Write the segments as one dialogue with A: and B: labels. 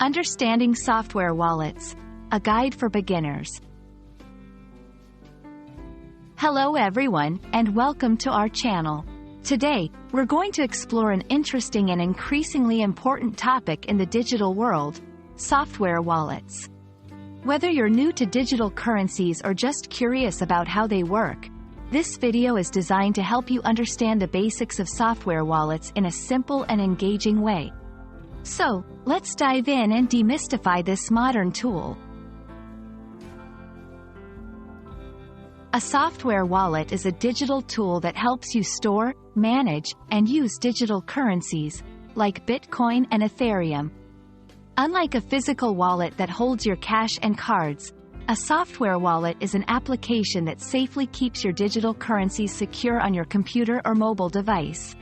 A: Understanding software wallets, a guide for beginners. Hello everyone, and welcome to our channel. Today, we're going to explore an interesting and increasingly important topic in the digital world: software wallets. Whether you're new to digital currencies or just curious about how they work, this video is designed to help you understand the basics of software wallets in a simple and engaging way. So, let's dive in and demystify this modern tool. A software wallet is a digital tool that helps you store, manage, and use digital currencies, like Bitcoin and Ethereum. Unlike a physical wallet that holds your cash and cards, a software wallet is an application that safely keeps your digital currencies secure on your computer or mobile device.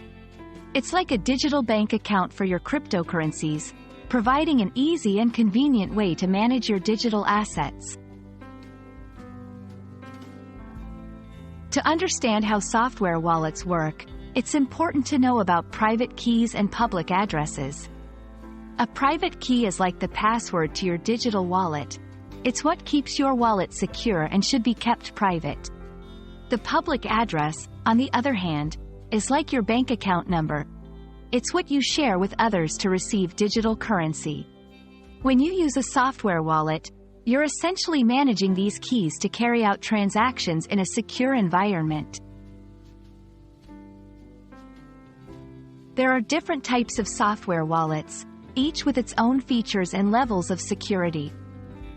A: It's like a digital bank account for your cryptocurrencies, providing an easy and convenient way to manage your digital assets. To understand how software wallets work, it's important to know about private keys and public addresses. A private key is like the password to your digital wallet. It's what keeps your wallet secure and should be kept private. The public address, on the other hand, is like your bank account number. It's what you share with others to receive digital currency. When you use a software wallet, you're essentially managing these keys to carry out transactions in a secure environment. There are different types of software wallets, each with its own features and levels of security.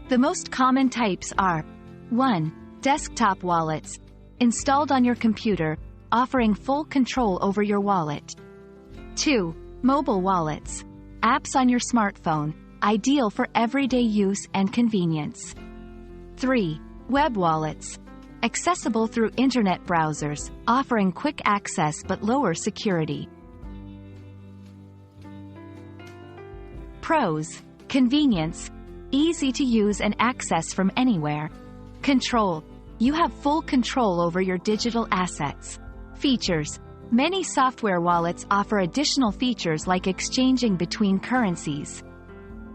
A: The most common types are: 1. Desktop wallets, installed on your computer, offering full control over your wallet. 2. Mobile wallets, apps on your smartphone, ideal for everyday use and convenience. 3. Web wallets, accessible through internet browsers, offering quick access but lower security. Pros: convenience, easy to use and access from anywhere. Control, you have full control over your digital assets. Features: many software wallets offer additional features like exchanging between currencies.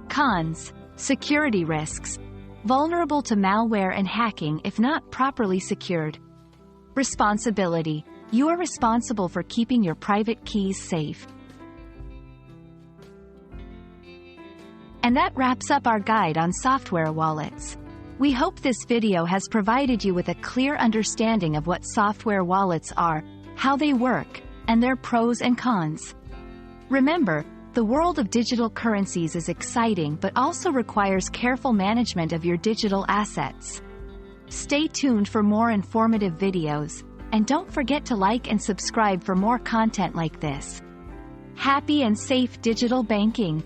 A: Cons: security risks, vulnerable to malware and hacking if not properly secured. Responsibility, you are responsible for keeping your private keys safe. And that wraps up our guide on software wallets. We hope this video has provided you with a clear understanding of what software wallets are, how they work, and their pros and cons. Remember, the world of digital currencies is exciting but also requires careful management of your digital assets. Stay tuned for more informative videos, and don't forget to like and subscribe for more content like this. Happy and safe digital banking!